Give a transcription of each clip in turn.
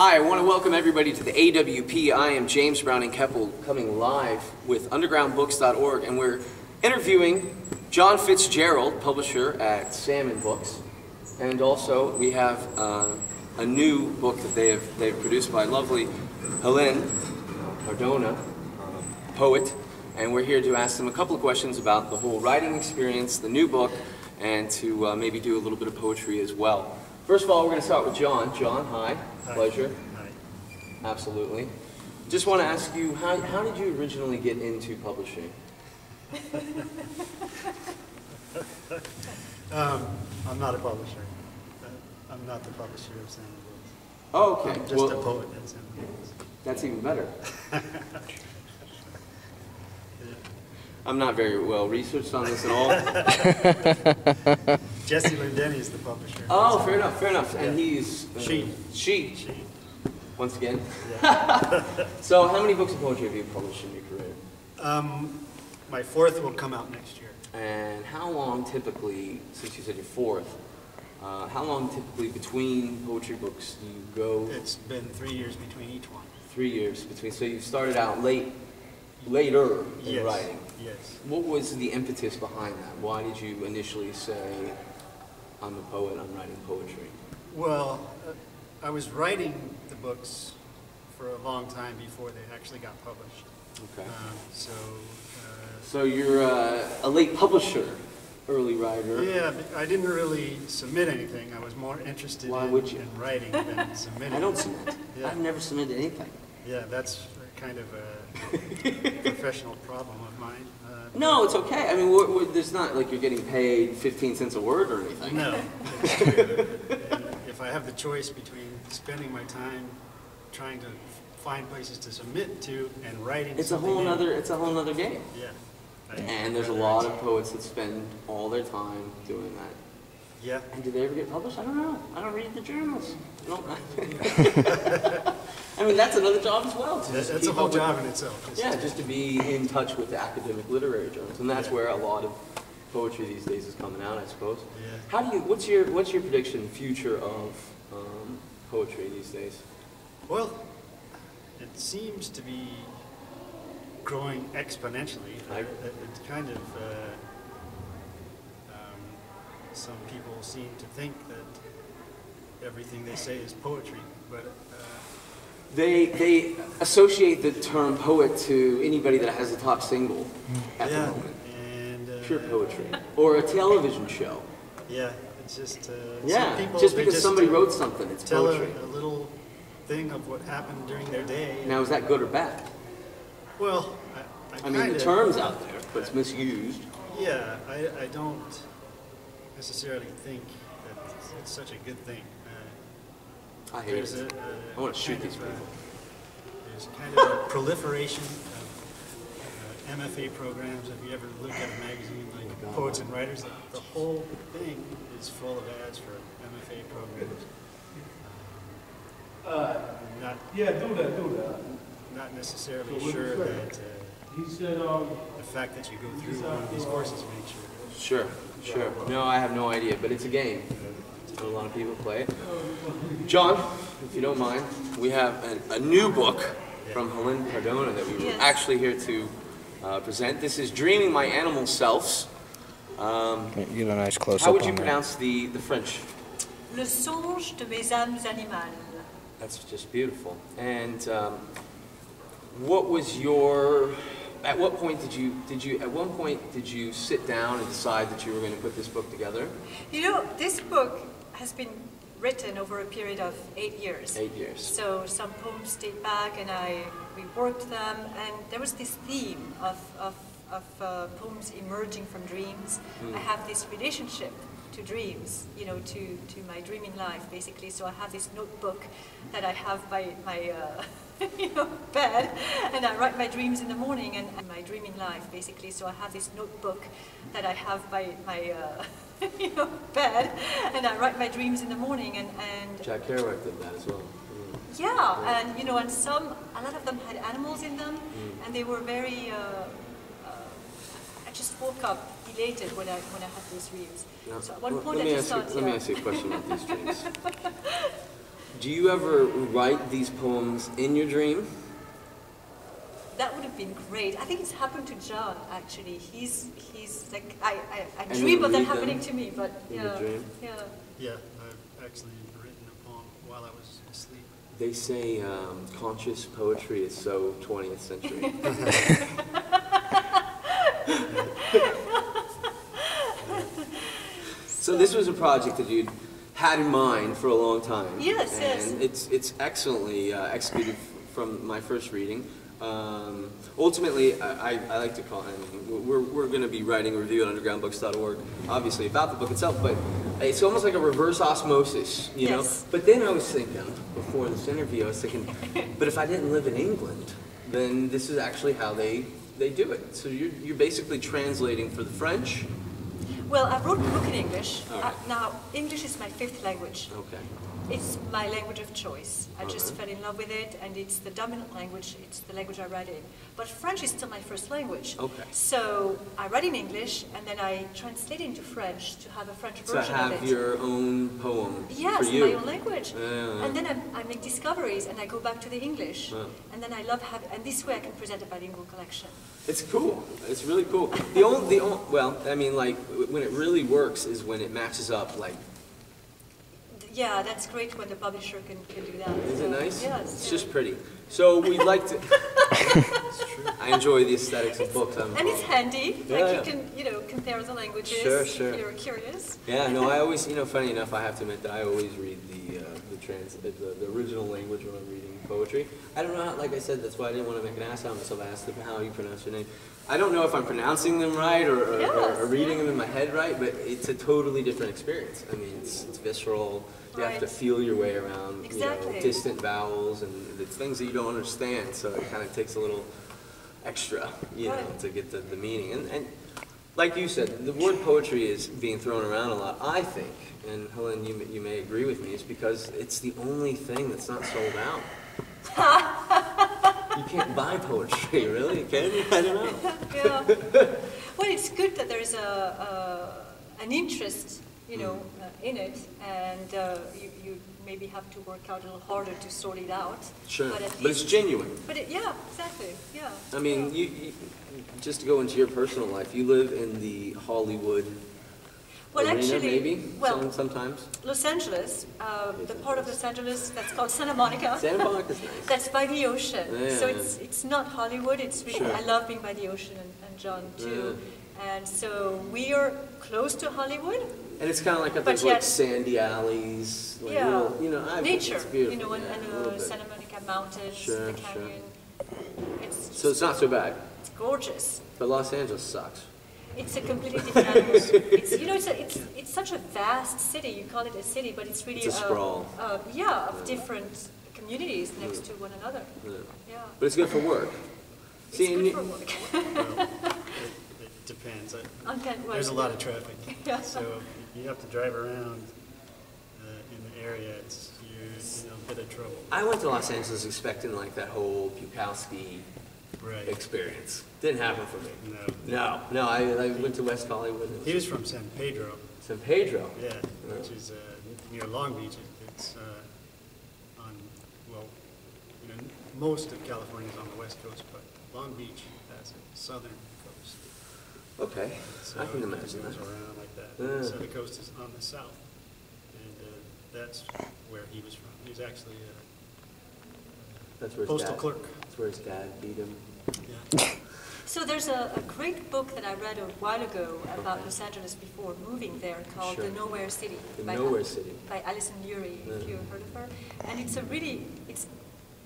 Hi, I want to welcome everybody to the AWP. I am James Brown in Kepple, coming live with undergroundbooks.org, and we're interviewing John Fitzgerald, publisher at Salmon Books, and also we have a new book that they've produced by lovely Hélène Cardona, poet, and we're here to ask them a couple of questions about the whole writing experience, the new book, and to maybe do a little bit of poetry as well. First of all, we're going to start with John. John, hi. Hi. Pleasure. Hi. Absolutely. Just want to ask you, how did you originally get into publishing? I'm not a publisher. I'm not the publisher of Salmon Books. Oh, okay. I'm just a poet at Salmon Books. That's even better. I'm not very well researched on this at all. Jesse Lindeni is the publisher. Oh, fair enough, fair enough. Yeah. And he's... She. Once again. Yeah. So how many books of poetry have you published in your career? My fourth will come out next year. And how long typically, since you said your fourth, how long typically between poetry books do you go? It's been 3 years between each one. 3 years between. So you started out later in writing. Yes. What was the impetus behind that? Why did you initially say, I'm a poet, I'm writing poetry? Well, I was writing the books for a long time before they actually got published. Okay. So you're a late publisher, early writer. yeah, I didn't really submit anything. I was more interested in writing than submitting. I don't submit. Yeah. I've never submitted anything. Yeah, that's kind of a professional problem of mine. No, it's okay. I mean, there's not like you're getting paid 15 cents a word or anything. No. It's true. And if I have the choice between spending my time trying to find places to submit to and writing, it's a whole nother game. Yeah. And there's a lot of poets that spend all their time doing that. Yeah. And do they ever get published? I don't know. I don't read the journals. I mean, that's another job as well. That's a whole job in itself. Yeah, just to be in touch with the academic literary journals, and that's where a lot of poetry these days is coming out, I suppose. Yeah. How do you? What's your prediction, future of poetry these days? Well, it seems to be growing exponentially. It's kind of some people seem to think that everything they say is poetry, but they associate the term poet to anybody that has a top single at the moment. And pure poetry or a television show. Yeah, it's just some people, just because somebody wrote something, it's tell poetry. a little thing of what happened during their day. Now, is that good or bad? Well, I mean, the term's out there, but it's misused. Yeah, I don't necessarily think that it's such a good thing. I hate it. I want to shoot these people. There's kind of a proliferation of MFA programs. If you ever look at a magazine like Poets and Writers, the whole thing is full of ads for MFA programs. Do that. Not necessarily sure that the fact that you go through one of these courses makes you. Sure. No, I have no idea, but it's a game. A lot of people play it. John, if you don't mind, we have a new book from Hélène Cardona that we were actually here to present. This is Dreaming My Animal Selves. Get a nice close-up. How would you pronounce the French? Le songe de mes âmes animales. That's just beautiful. And what was your? At what point did you sit down and decide that you were going to put this book together? You know, this book has been written over a period of 8 years. 8 years. So some poems date back, and we worked them, and there was this theme of poems emerging from dreams. I have this relationship to dreams, you know, to my dreaming life, basically. So I have this notebook that I have by my bed, and I write my dreams in the morning and my dreaming life, basically. So I have this notebook that I have by my bed, and I write my dreams in the morning and Jack Kerouac did that as well. Yeah, and a lot of them had animals in them, and they were very. I just woke up elated when I had those dreams. Yeah. So at one point let me ask you a question about these dreams. Do you ever write these poems in your dream? That would have been great. I think it's happened to John, actually. He's like, I And dream you of that read happening them to me, but in yeah. your dream? Yeah. Yeah, I've actually written a poem while I was asleep. They say conscious poetry is so 20th century. So this was a project that you'd had in mind for a long time. Yes, and it's excellently executed from my first reading. Ultimately, I like to call it, I mean, we're going to be writing a review at undergroundbooks.org, obviously, about the book itself, but it's almost like a reverse osmosis, you know? But then I was thinking, before this interview, I was thinking, but if I didn't live in England, then this is actually how they do it. So you're basically translating for the French. Well, I wrote the book in English. All right. Now, English is my fifth language. Okay. It's my language of choice. I just fell in love with it, and it's the dominant language. It's the language I write in. But French is still my first language. Okay. So I write in English, and then I translate into French to have a French version To of it. have your own poem Yes, for you. my own language. Yeah. And then I make discoveries, and I go back to the English. Yeah. And then I love having, and this way I can present a bilingual collection. It's cool. It's really cool. The only, well, I mean, like, when it really works is when it matches up, like. Yeah, that's great when the publisher can do that. Is it nice? Yes. It's just pretty. So we'd like to. I enjoy the aesthetics of books. And it's handy. Yeah, Like yeah. you can, compare the languages Sure, if sure. you're curious. Yeah, no, I always, funny enough, I have to admit that I always read the original language when I'm reading poetry. I don't know how, like I said, that's why I didn't want to make an ass out of myself. I asked them how you pronounce your name. I don't know if I'm pronouncing them right or reading them in my head right, but it's a totally different experience. I mean, it's visceral. You have to feel your way around, distant vowels, and it's things that you don't understand, so it kind of takes a little extra, to get the meaning. And like you said, the word poetry is being thrown around a lot, I think, and Hélène, you may agree with me, it's because it's the only thing that's not sold out. You can't buy poetry, really, can you? I don't know. Yeah. Well, it's good that there's an interest, in it, and you maybe have to work out a little harder to sort it out. Sure, but it's genuine. But yeah, exactly. Yeah. I mean, you just to go into your personal life, you live in the Hollywood arena, maybe. Sometimes. Los Angeles, the part of Los Angeles that's called Santa Monica. Santa Monica's nice. That's by the ocean. Yeah, so it's not Hollywood. It's really, Sure. I love being by the ocean, and John too. Yeah. And so we are close to Hollywood. And it's kind of like those like sandy alleys, like little, nature, it's beautiful. and Santa Monica Mountains, the canyon. So it's not so bad. It's gorgeous. But Los Angeles sucks. It's a completely different animal. It's such a vast city. You call it a city, but it's really a sprawl. Of different communities next to one another. Yeah. But it's good for work. It's good for work. It depends. Okay, There's a lot of traffic, Yeah. so if you have to drive around in the area, you're in a bit of trouble. I went to Los Angeles expecting like that whole Bukowski experience. Didn't happen for me. No. I went to West Hollywood. He was from San Pedro. San Pedro? Yeah, which is near Long Beach. It's on, most of California is on the west coast, but Long Beach has a southern coast. Okay, So I can imagine it goes that. around like that. So the coast is on the south, and that's where he was from. He's actually That's where a postal clerk. That's where his dad beat him. Yeah. So there's a great book that I read a while ago about Los Angeles before moving there called The Nowhere City. Nowhere City. By Alison Lurie, if you've heard of her. And it's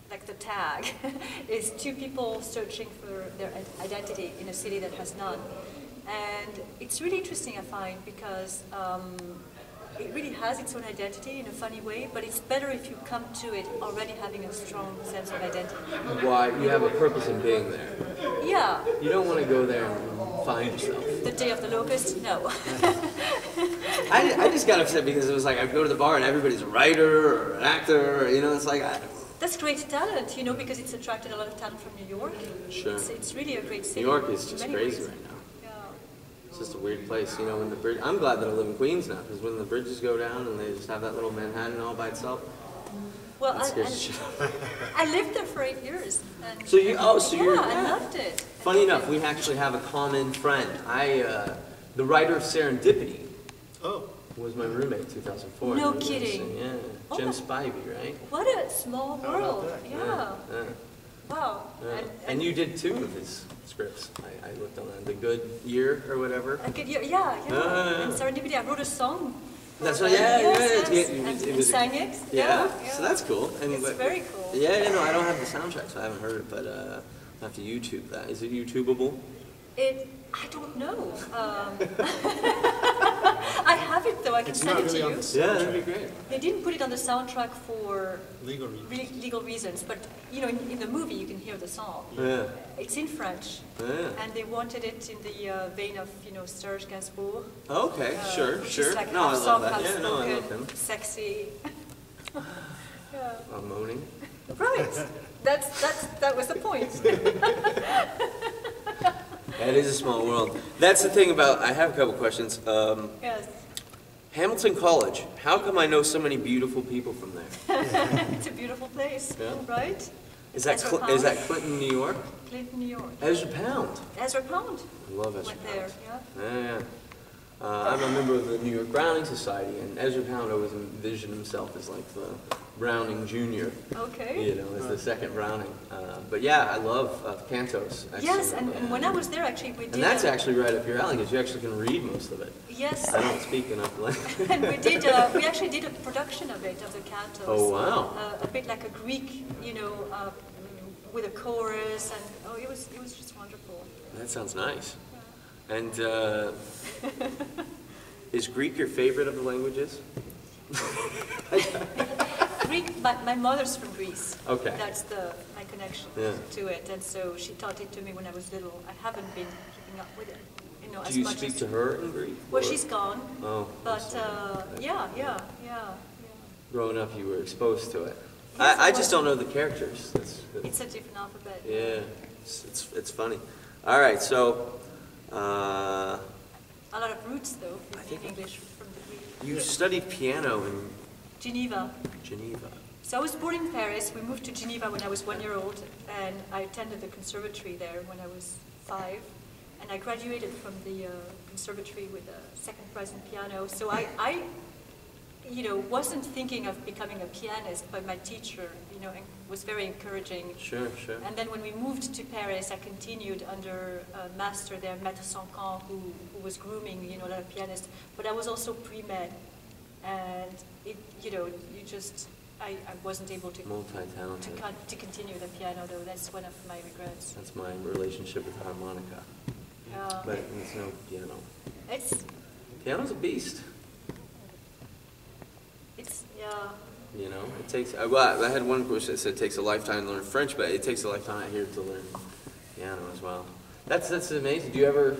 like the tag, is two people searching for their identity in a city that has none. And it's really interesting, I find, because it really has its own identity in a funny way, but it's better if you come to it already having a strong sense of identity. Why? You have a purpose in being there. Yeah. You don't want to go there and find yourself. The Day of the Locust? No. I just got upset because it was like I go to the bar and everybody's a writer or an actor, it's like That's great talent, because it's attracted a lot of talent from New York. Sure. It's really a great city. New York is just crazy right now. Yeah. It's just a weird place, when the bridge. I'm glad that I live in Queens now, because when the bridges go down and they just have that little Manhattan all by itself, Well, That scares the shit. I lived there for 8 years. And, So you, yeah, I loved it. Funny enough, we actually have a common friend. The writer of Serendipity Oh. was my roommate in 2004. No kidding. Yeah, Oh, Jim Spivey, right? What a small How about world. that? Yeah. Wow. Yeah. And you did 2 of his scripts. I looked on that. The Good Year or whatever. I could, yeah. And Serendipity, I wrote a song. That's for right. that. Yeah. And sang it. Yeah. So that's cool. And It's very cool. Yeah. No, I don't have the soundtrack, so I haven't heard it. But I'll have to YouTube that. Is it YouTubeable? I don't know. I have it though. I can It's send not it to really on you. the Yeah, soundtrack. that'd be great. They didn't put it on the soundtrack for Legal reasons. legal reasons, but you know, in the movie you can hear the song. Yeah. It's in French, Yeah. and they wanted it in the vein of Serge Gainsbourg. Okay. Which Sure. is like No, I half love song, that. half Yeah. No, I love spoken, him. sexy. Yeah. I'm moaning. Right. That was the point. It is a small world. That's the thing about. I have a couple questions. Yes. Hamilton College. How come I know so many beautiful people from there? It's a beautiful place, Yeah. right? Is that Ezra is that Pound. Clinton, New York? Clinton, New York. Ezra Pound. Ezra Pound I love Ezra went Pound. there, yeah. Yeah. I'm a member of the New York Browning Society, and Ezra Pound always envisioned himself as like the Browning Jr. Okay. You know, as the second Browning. But yeah, I love cantos. Yes, and when I was there, actually, we did. And that's actually right up your alley, because you actually can read most of it. Yes. I don't speak enough language. And we actually did a production of it, of the cantos. Oh, wow. A bit like a Greek, with a chorus, and it was just wonderful. That sounds nice. And is Greek your favorite of the languages? Greek, my mother's from Greece. Okay. That's my connection to it, and so she taught it to me when I was little. I haven't been keeping up with it, as Do you much speak as. to her in Greek? Well, or- she's gone. Oh. But yeah. Growing up, you were exposed to it. Yes, I I just was. don't know the characters. It's a different alphabet. Yeah, it's funny. All right, so A lot of roots, though, in English from the Greek. you studied piano in Geneva. Geneva. So I was born in Paris. We moved to Geneva when I was 1 year old, and I attended the conservatory there when I was 5. And I graduated from the conservatory with a second prize in piano. So I wasn't thinking of becoming a pianist, but my teacher, was very encouraging. Sure. And then when we moved to Paris, I continued under a master there, Matt Moseman, who was grooming, a lot of pianists. But I was also pre-med, and I wasn't able to Multi-talented. to continue the piano, though. That's one of my regrets. That's my relationship with harmonica. But it's no piano. Piano's a beast. It takes. Well, I had one course that said it takes a lifetime to learn French, but it takes a lifetime here to learn piano as well. That's amazing. Do you ever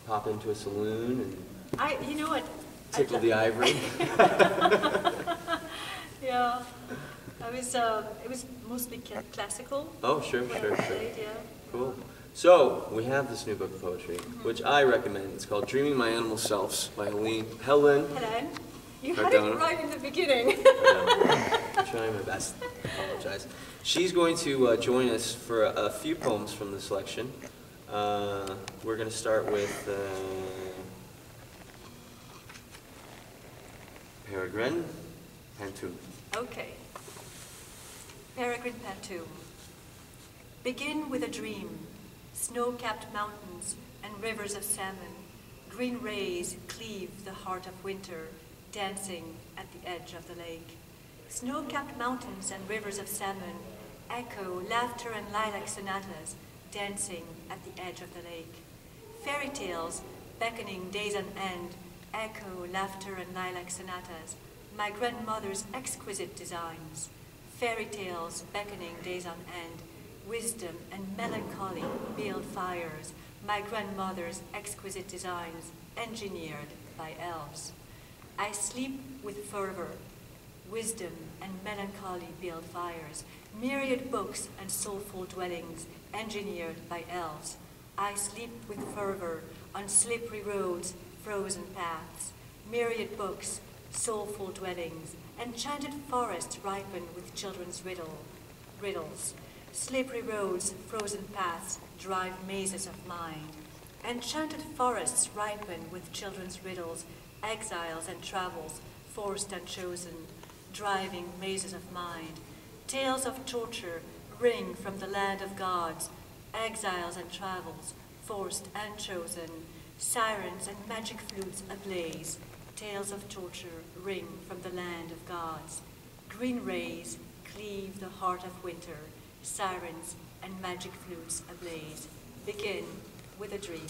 pop into a saloon and tickle the ivory? Yeah, it was mostly classical. Oh, sure. Played, yeah. Cool. So, we have this new book of poetry, which I recommend. It's called Dreaming My Animal Selves by Hélène. Hélène, you had Cardona. it right in the beginning. I'm trying my best. I apologize. She's going to join us for a few poems from the selection. We're going to start with Peregrine Pantoum. Okay. Peregrine Pantoum. Begin with a dream. Snow-capped mountains and rivers of salmon. Green rays cleave the heart of winter, dancing at the edge of the lake. Snow-capped mountains and rivers of salmon echo laughter and lilac sonatas, dancing at the edge of the lake. Fairy tales, beckoning days on end, echo laughter and lilac sonatas, my grandmother's exquisite designs. Fairy tales, beckoning days on end, wisdom and melancholy build fires, my grandmother's exquisite designs, engineered by elves. I sleep with fervor, wisdom and melancholy build fires, myriad books and soulful dwellings, engineered by elves. I sleep with fervor on slippery roads, frozen paths, myriad books, soulful dwellings, Enchanted forests ripen with children's riddles. Slippery roads, frozen paths, drive mazes of mind. Enchanted forests ripen with children's riddles, exiles and travels, forced and chosen, driving mazes of mind. Tales of torture ring from the land of gods, exiles and travels, forced and chosen, sirens and magic flutes ablaze. Tales of torture ring from the land of gods. Green rays cleave the heart of winter, sirens and magic flutes ablaze. Begin with a dream.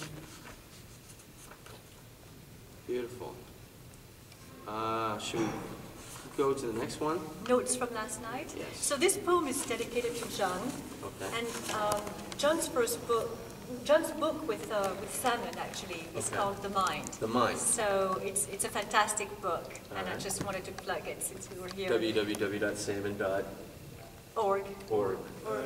Beautiful. Should we go to the next one? Notes from last night. Yes. So this poem is dedicated to John. Okay. And John's book with Salmon actually is called The Mind. The Mind. So it's a fantastic book, and I right. just wanted to plug it since we were here. www.salmon.org. Org. Or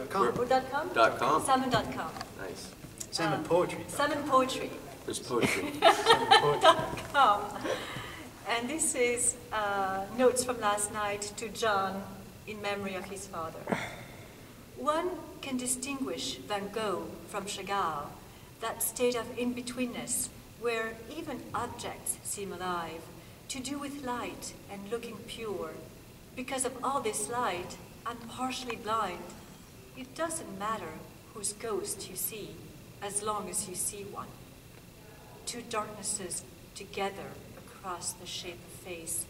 Com. Or .com? .com. Salmon.com. Nice. Salmon poetry. Salmon Poetry. There's poetry. Salmon poetry. .com. And this is notes from last night to John in memory of his father. One can distinguish Van Gogh from Chagall, that state of in-betweenness where even objects seem alive, to do with light and looking pure. Because of all this light, I'm partially blind. It doesn't matter whose ghost you see, as long as you see one. Two darknesses together across the shape of face.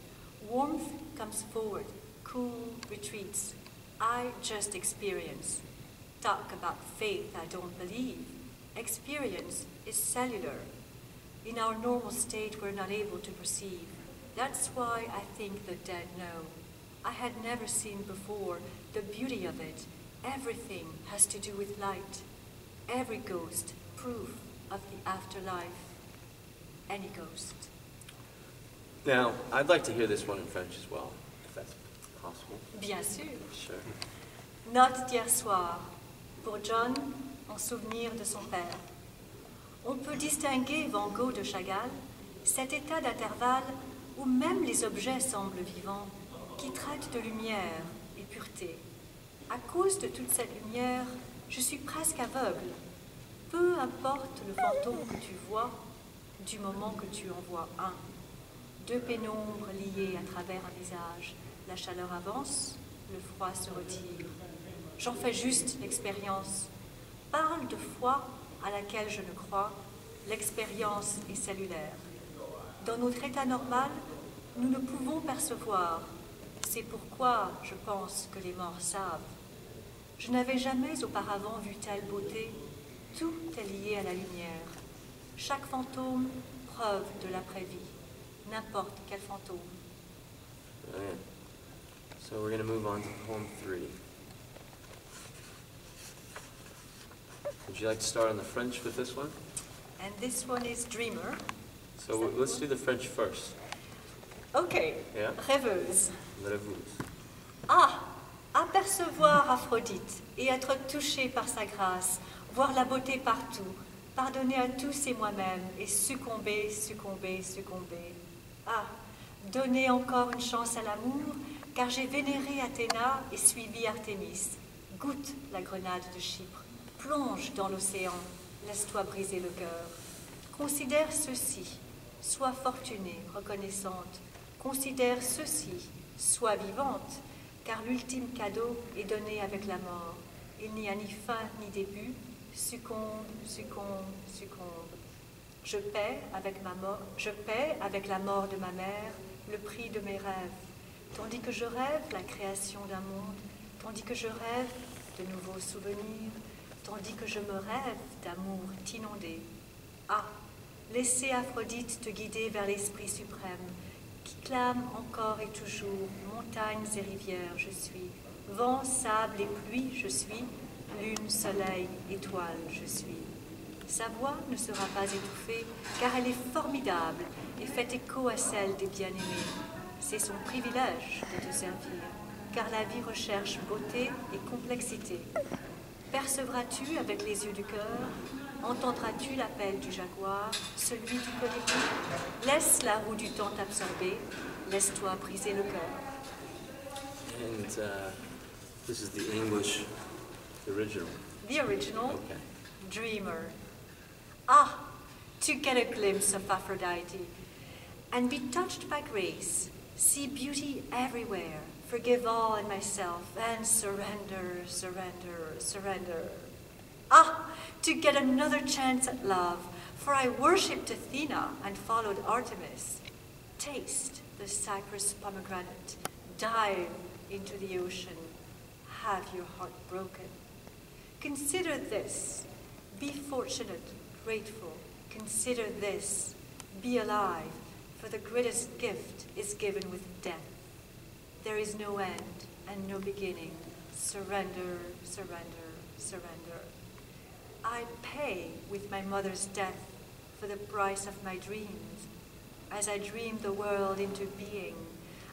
Warmth comes forward, cool retreats. I just experience. Talk about faith I don't believe. Experience is cellular. In our normal state, we're not able to perceive. That's why I think the dead know. I had never seen before the beauty of it. Everything has to do with light. Every ghost, proof of the afterlife. Any ghost. Now, I'd like to hear this one in French as well, if that's possible. Bien sûr. Sure. Note d'hier soir, pour John, en souvenir de son père. On peut distinguer Van Gogh de Chagall, cet état d'intervalle où même les objets semblent vivants, qui traitent de lumière et pureté. À cause de toute cette lumière, je suis presque aveugle. Peu importe le fantôme que tu vois, du moment que tu en vois un. Deux pénombres liées à travers un visage. La chaleur avance, le froid se retire. J'en fais juste l'expérience. Parle de foi à laquelle je ne crois, l'expérience est cellulaire. Dans notre état normal, nous ne pouvons percevoir. C'est pourquoi je pense que les morts savent. Je n'avais jamais auparavant vu telle beauté. Tout est lié à la lumière. Chaque fantôme, preuve de l'après-vie. N'importe quel fantôme. Brilliant. So we're going to move on to poem 3. Would you like to start on the French with this one? And this one is Dreamer. So let's do the French first. Ok. Yeah. Rêveuse. Rêveuse. Ah, apercevoir Aphrodite et être touché par sa grâce, voir la beauté partout, pardonner à tous et moi-même et succomber, succomber, succomber. Ah, donner encore une chance à l'amour, car j'ai vénéré Athéna et suivi Artémis. Goûte la grenade de Chypre, plonge dans l'océan, laisse-toi briser le cœur. Considère ceci, sois fortunée, reconnaissante. Considère ceci, sois vivante, car l'ultime cadeau est donné avec la mort. Il n'y a ni fin ni début, succombe, succombe, succombe. Je paie avec la mort de ma mère le prix de mes rêves, tandis que je rêve la création d'un monde, tandis que je rêve de nouveaux souvenirs, tandis que je me rêve d'amour inondé. Ah, laissez Aphrodite te guider vers l'Esprit suprême, qui clame encore et toujours, montagnes et rivières je suis, vent, sable et pluie je suis, lune, soleil, étoile je suis. Sa voix ne sera pas étouffée, car elle est formidable et fait écho à celle des bien-aimés. C'est son privilège de te servir, car la vie recherche beauté et complexité. Percevras-tu avec les yeux du cœur? Entendras-tu l'appel du jaguar, celui du colibri? Laisse la roue du temps t'absorber, laisse-toi briser le cœur. And this is the English, the original. The original, Okay. Dreamer. Ah, to get a glimpse of Aphrodite and be touched by grace, see beauty everywhere, forgive all in myself, and surrender, surrender, surrender. Ah, to get another chance at love, for I worshipped Athena and followed Artemis. Taste the cypress pomegranate, dive into the ocean, have your heart broken. Consider this, be fortunate, grateful, consider this, be alive, for the greatest gift is given with death. There is no end and no beginning. Surrender, surrender, surrender. I pay with my mother's death for the price of my dreams, as I dream the world into being,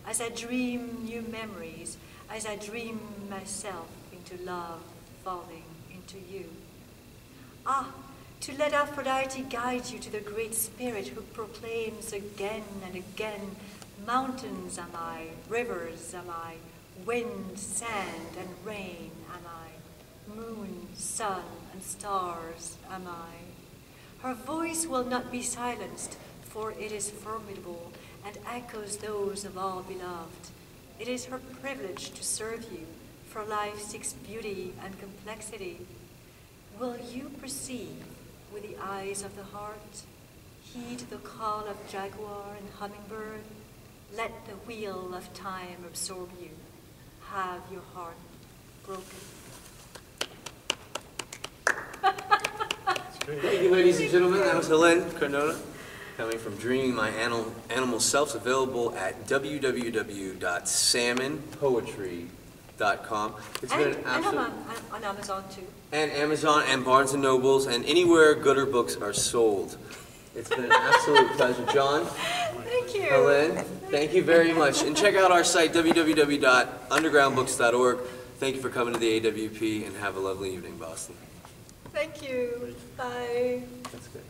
as I dream new memories, as I dream myself into love, falling into you. Ah, to let Aphrodite guide you to the great spirit who proclaims again and again, mountains am I, rivers am I, wind, sand, and rain am I, moon, sun, and stars am I. Her voice will not be silenced, for it is formidable and echoes those of all beloved. It is her privilege to serve you, for life seeks beauty and complexity. Will you perceive with the eyes of the heart? Heed the call of jaguar and hummingbird? Let the wheel of time absorb you. Have your heart broken. Thank you, ladies and gentlemen. That was Hélène Cardona, coming from Dreaming My Animal Selves, available at www.salmonpoetry.com. It's been an absolute... And on Amazon too. And Amazon and Barnes & Nobles and anywhere gooder books are sold. It's been an absolute pleasure. John? Thank you. Hélène, thank you very much. And check out our site, www.undergroundbooks.org. Thank you for coming to the AWP, and have a lovely evening, Boston. Thank you. Bye. That's good.